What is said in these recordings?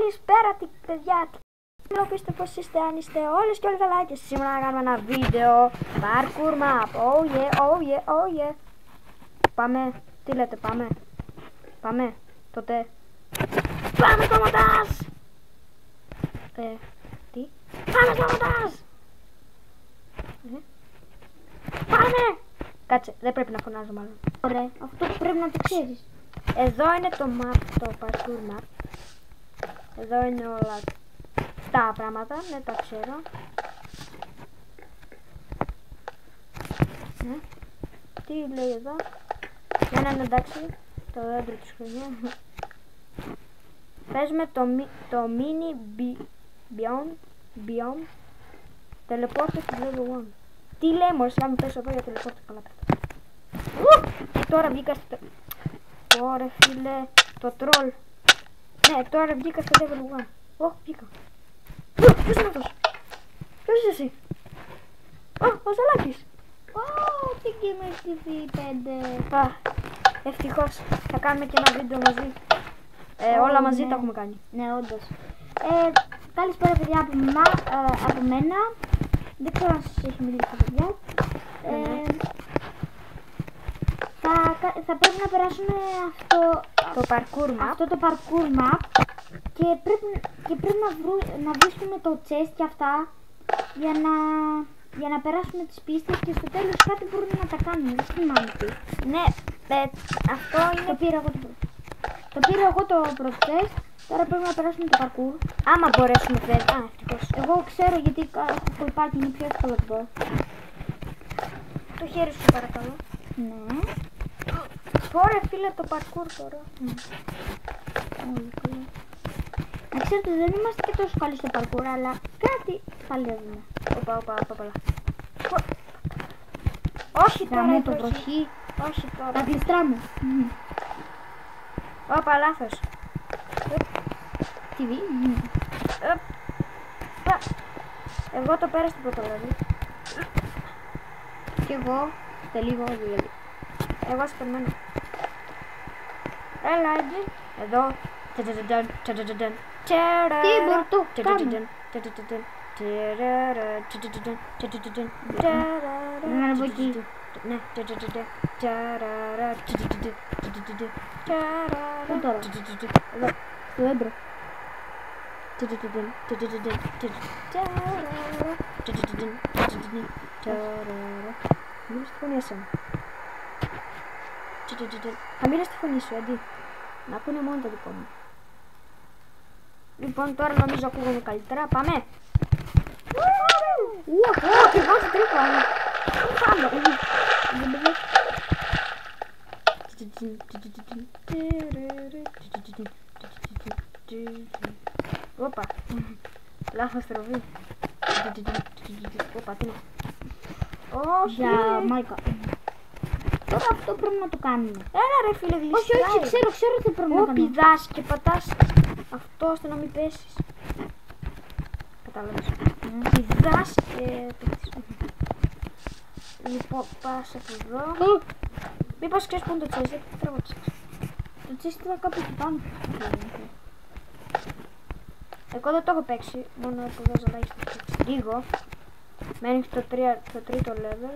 Καλησπέρα παιδιά. Πείτε πως είστε, αν είστε όλες και όλοι καλά, και σήμερα να κάνουμε ένα βίντεο parkour map. Oh yeah, oh yeah, oh yeah. Πάμε, τι λέτε, πάμε, τότε πάμε στο μοντάζ. Τι, πάμε στο μοντάζ. Πάμε. Κάτσε, δεν πρέπει να φωνάζω μάλλον. Ωραία, αυτό πρέπει να το ξέρεις. Εδώ είναι το map, το parkour map. Εδώ είναι όλα τα πράγματα, ναι, τα ξέρω. Τι λέει εδώ? Για να είναι εντάξει, το δέντρο της χρονιάς. Παίζουμε το mini biome teleporter του level 1. Τι λέει μωρέ, σιγά μην πέσω εδώ για teleporter, καλά πέφτω. Και τώρα βγήκα στο... Ωραία φίλε, το troll. Ναι, τώρα βγήκα στο level 1. Ωχ, βγήκα. Ποιος είναι αυτός? Ποιος είσαι εσύ? Ο Ζολάκης. Τι Gamer TV 5. Ευτυχώς θα κάνουμε και ένα βίντεο μαζί. Όλα μαζί τα έχουμε κάνει. Ναι, όντως. Καλησπέρα παιδιά από μένα. Δεν ξέρω αν σας έχει μιλήσει παιδιά. Θα πρέπει να περάσουμε το parkour map. Αυτό το parkour map και πρέπει να βρίσκουμε το chest και αυτά για να περάσουμε τις πίστες και στο τέλος κάτι μπορούμε να τα κάνουμε. Δεν θυμάμαι τι. Ναι, αυτό είναι... Το πήρα εγώ το πρώτο chest. Τώρα πρέπει να περάσουμε το parkour. Άμα μπορέσουμε βέβαια. Ευτυχώς. Εγώ ξέρω γιατί έχω κολπάκι, είναι πιο εύκολο να το πω. Το χέρι σου παρακαλώ. Ναι. Ωραία φίλε, το parkour τώρα. Να ξέρετε, δεν είμαστε και τόσο καλοί στο parkour, αλλά κάτι παλεύουμε. Όπα. Όχι τώρα, το βροχή. Όχι τώρα. Τα κλειστράμε. Όπα, λάθος. TV. Εγώ το πέρασα στην πρώτο level. Και εγώ στο λίγο δηλαδή. Εγώ σε περιμένω. Έλα εκεί. Εδώ. Τι μπορώ το κάνω. Να ανεβώ εκεί. Ναι. Πού τώρα? Εδώ. Στο δέντρο. Χαμήλωσε τη φωνή σου. Χαμήλωσε τη φωνή σου, αντί να ακούνε μόνο το δικό μου. Λοιπόν, τώρα νομίζω ακούγομαι καλύτερα. Πάμε! Και εγώ στην τρύπα. Πάμε! Όπα! Λάθος τροβή. Όπα, τι είναι? Όχι! Για Μάικα. Τώρα αυτό πρέπει να το κάνουμε. Έλα ρε φίλε, γλυστράει. Όχι, ξέρω τι πρέπει να κάνουμε. Πηδάς και πατάς αυτό ώστε να μην πέσεις. Κατάλαβες. Πηδάς και πέφτεις. Λοιπόν, πας από εδώ. Μήπως ξέρεις πού είναι το chest, δεν θέλω να ψάξω. Το chest ήταν κάπου εκεί πάνω. Εγώ δεν το έχω παίξει, μόνο που δεν ζαλάει στο παίξει. Λίγο. Μένει στο τρίτο level.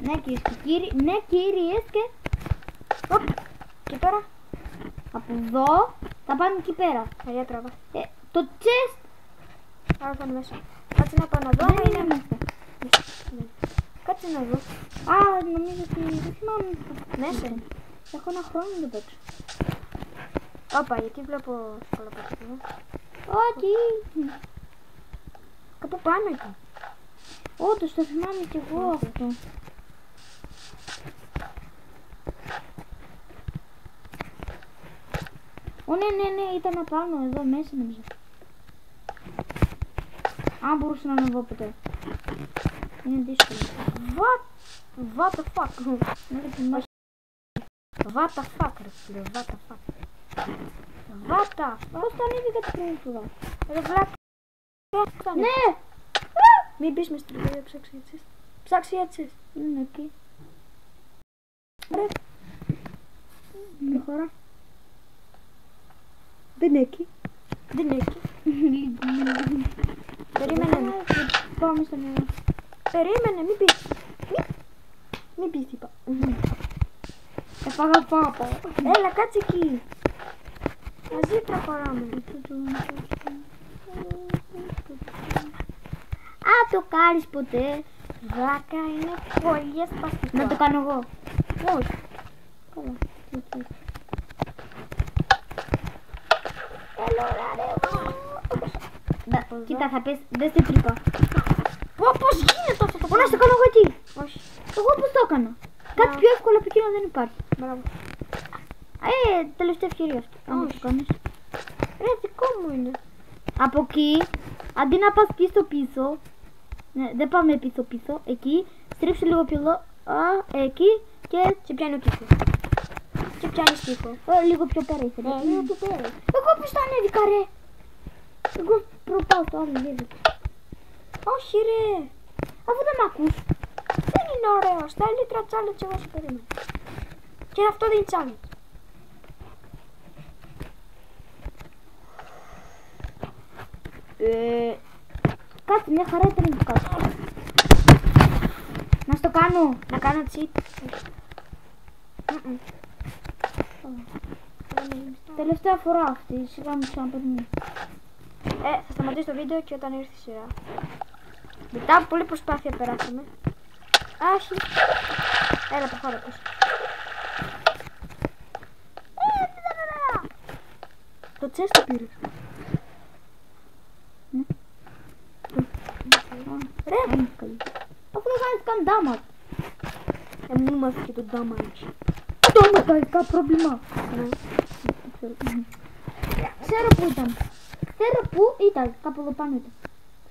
Ναι κυρίες και κύριοι, ναι κυρίες και... Και τώρα? Από εδώ θα πάμε εκεί πέρα. Αριά τραβά. Το chest! Άρα θα είναι μέσα. Κάτσε να πάω να δω. Δεν είναι μέσα. Κάτσε να δω. Νομίζω ότι δεν θυμάμαι. Μέσα. Έχω ένα χρόνο να το παίξω. Όπα, γιατί βλέπω πολλά πράγματα. Όχι. Κάπου πάνω εκεί. Όντως το θυμάμαι κι εγώ αυτό. Ναι, ήταν απάνω εδώ μέσα νομίζω. Αν μπορούσα να ανεβώ ποτέ. Είναι δύσκολο. What the fuck? What the fuck ρε φίλε, what the fuck? What the fuck? Πώς το ανέβηκα την πρώτη φορά? Ρε βλάκα. Ναι! Μην πεις με στην τρυπέδια, ψάξει για τσες. Ψάξει για τσες. Είναι εκεί. Ρε. Προχωρά. Δεν έχει. Δεν έχει. Περίμενε. Πάμε στο νερό. Περίμενε, μην πεις. Μην πεις τι είπα. Έφαγα πάπα. Έλα, κάτσε εκεί. Μαζί προχωράμε. Α, το κάνεις ποτέ. Βλάκα είναι πολύ σπαστικό. Να το κάνω εγώ. Όχι. Καλά. Κοίτα, θα πες, δες την τρύπα. Πώς γίνεται αυτό το Μπορώ να στο κάνω εγώ εκεί. Όχι. Εγώ πώς το έκανα. Κάτι πιο εύκολο από εκείνο δεν υπάρχει. Μπράβο. Τελευταία ευκαιρία αυτό. Αν Όχι. το κάνεις. Ρε, δικό μου είναι. Από εκεί, αντί να πας πίσω, ναι, δεν πάμε πίσω, εκεί, στρίψου λίγο πιο εδώ, εκεί Και πιάνει ο κύκλο. Και πιάνει κύκλο. λίγο πιο πέρα ήθελε. Λίγο πιο πέρα. Εγώ πώς τα ανέβηκα ρε. Εγώ προπάω στο άλλο level. Όχι ρε. Αφού δεν μ' ακούς. Δεν είναι ωραίο. Στα Elytra Challenge εγώ σου περίμενα. Και αυτό δεν είναι challenge. Κάτσε, μια χαρά ήταν να το κάνω. Να στο κάνω. Να κάνω cheat. Τελευταία φορά αυτή, σιγά μου ξαναπερνεί. Θα σταματήσω το βίντεο και όταν έρθει η σειρά. Μετά από πολλή προσπάθεια περάσαμε. Άχι. Έλα, προχώρα πίσω. Το chest το πήρε. Ρε, Αφού δεν κάνεις καν damage. μου μάθει και το damage. Το κάνεις κάποιο πρόβλημα. Ναι. Ξέρω που ήταν. Κάπου εδώ πάνω ήταν.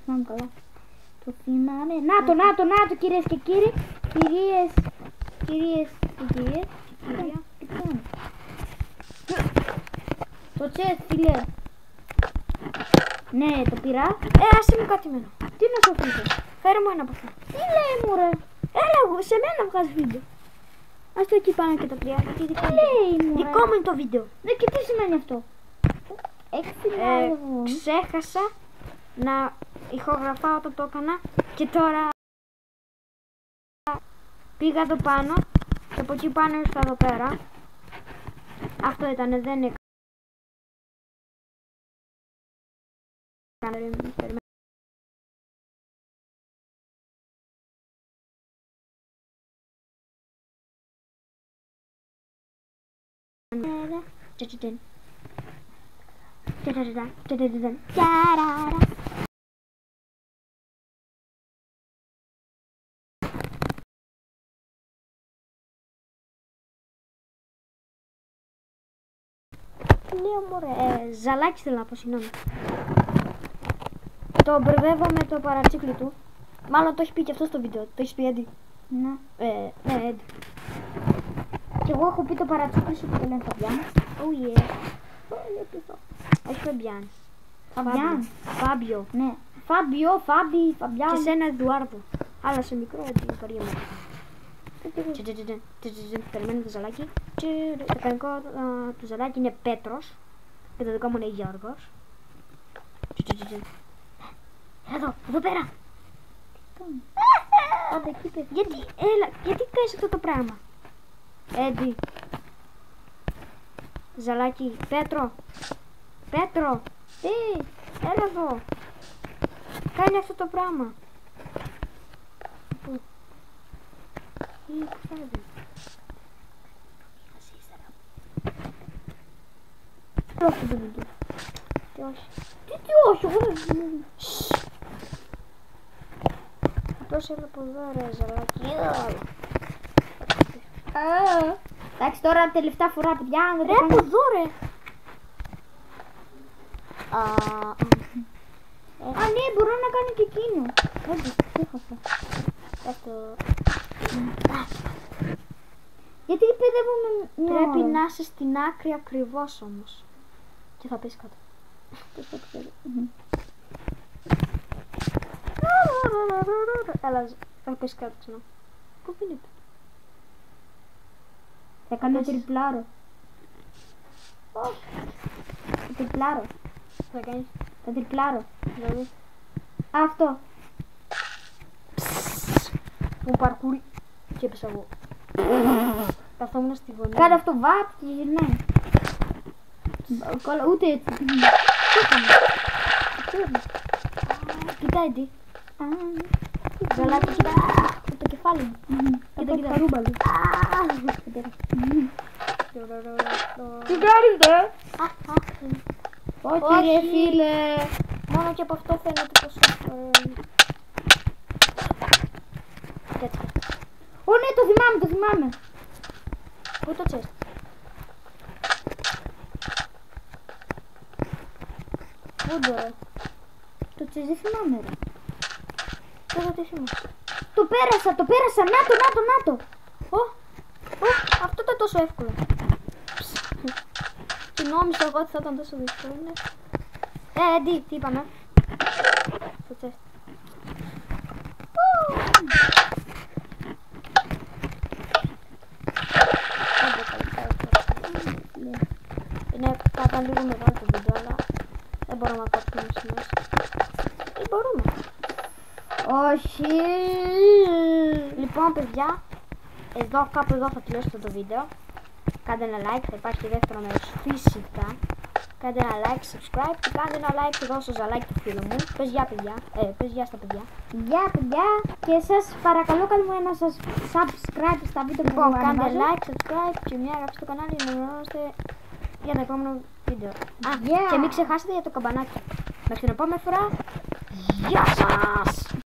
Θυμάμαι καλά. Το θυμάμαι. Να το κυρίες και κύριοι. Κυρίες και κύριοι. Τι κάνω. Το chest φίλε. Ναι, το πήρα. Άσε μου κάτι μένω. Τι να σου αφήσω. Φέρε μου ένα από αυτά. Τι λέει μου ρε. Έλα, εγώ σε μένα βγάζει βίντεο. Ας το εκεί πάνω και τα 3. Γιατί δικό Τι μου. λέει μου ρε. Δικό μου είναι το βίντεο. Ναι και τι σημαίνει αυτό. 6 Ξέχασα να ηχογραφάω όταν το έκανα και τώρα πήγα εδώ πάνω και από εκεί πάνω ήρθα εδώ πέρα. Αυτό ήταν, δεν έκανα. Λέω μωρέ, ζαλάκι θέλω να πω, συγγνώμη. Το μπερδεύω με το παρατσίκλι του. Μάλλον το έχει πει και αυτό στο βίντεο. Το έχει πει Έντι. Ναι. Ναι, Έντι. Και εγώ έχω πει το παρατσούκλι σου που το λένε Φαβιάν. Oh yeah. Όχι Φαμπιάν. Φαβιάν. Φάμπιο. Ναι. Φάμπιο, Φαβιάν. Και σένα Εδουάρδο. Αλλά σε μικρό Έντι, περίμενε. Περιμένω το ζαλάκι. Το κανονικό του ζαλάκι είναι Πέτρος. Και το δικό μου είναι Γιώργος. Εδώ πέρα. Άντε εκεί πες. Γιατί κάνεις αυτό το πράγμα. Έντι. Ζαλάκι. Πέτρο. Έλα εδώ. Κάνει αυτό το πράγμα. Πού φεύγει. Όχι το βίντεο. Τι όχι. Τι όχι, εγώ δεν... Απλώς έλα από εδώ ρε ζαλάκι. Εντάξει τώρα τελευταία φορά παιδιά. Ρε από εδώ ρε. Α ναι, μπορώ να κάνω και εκείνο. Όχι, ξέχασα. Γιατί παιδεύομαι μια Πρέπει ώρα. να είσαι στην άκρη ακριβώς όμως. Και θα πέσει κάτω. Το ξέρω. Έλα, θα πέσει κάτω ξανά. Πού πίνεται. Θα κάνω τριπλάρο. Θα τριπλάρω. Τι θα κάνεις? Θα τριπλάρω. Δηλαδή. Αυτό. Μου παρκούρι. Και έπεσα εγώ. Καθόμουν στη γωνία. Κάτω αυτό βάτ και γυρνάει. Καλά, ούτε έτσι. Τι έκανε. Κοιτάει τι. Γαλάτι, κοίτα. Το κεφάλι μου. Κοίτα, κοίτα. Καρούμπαλο. Τι κάνεις δε? Όχι ρε φίλε. Μόνο και από αυτό φαίνεται πως έτσι. Ω ναι, το θυμάμαι, το θυμάμαι. Πού το τσες? Πού το ρε? Το τσες δεν θυμάμαι ρε. Πού το θυμάμαι? Το πέρασα, να το. Αυτό ήταν τόσο εύκολο. Τι νόμιζα εγώ ότι θα ήταν τόσο δύσκολο, ναι. Τι είπαμε? Το τσες. Είναι κατά λίγο μεγάλο το βίντεο, αλλά δεν μπορούμε να κόψουμε σήμερα. Ή μπορούμε. Όχι. Λοιπόν, παιδιά, κάπου εδώ θα τελειώσω το βίντεο. Κάντε ένα like, θα υπάρχει και δεύτερο μέρος φυσικά. Κάντε ένα like, subscribe και κάντε ένα like και δώσε like του φίλου μου. Πες γεια παιδιά, πες γεια στα παιδιά. Γεια παιδιά και σας παρακαλώ κάντε ένα σας subscribe στα βίντεο που Λοιπόν, ανεβάζω. κάντε like, subscribe και μια εγγραφή στο κανάλι για να ενημερώνεστε για το επόμενο βίντεο. Yeah. Και μην ξεχάσετε για το καμπανάκι. Μέχρι την επόμενη φορά, γεια σας!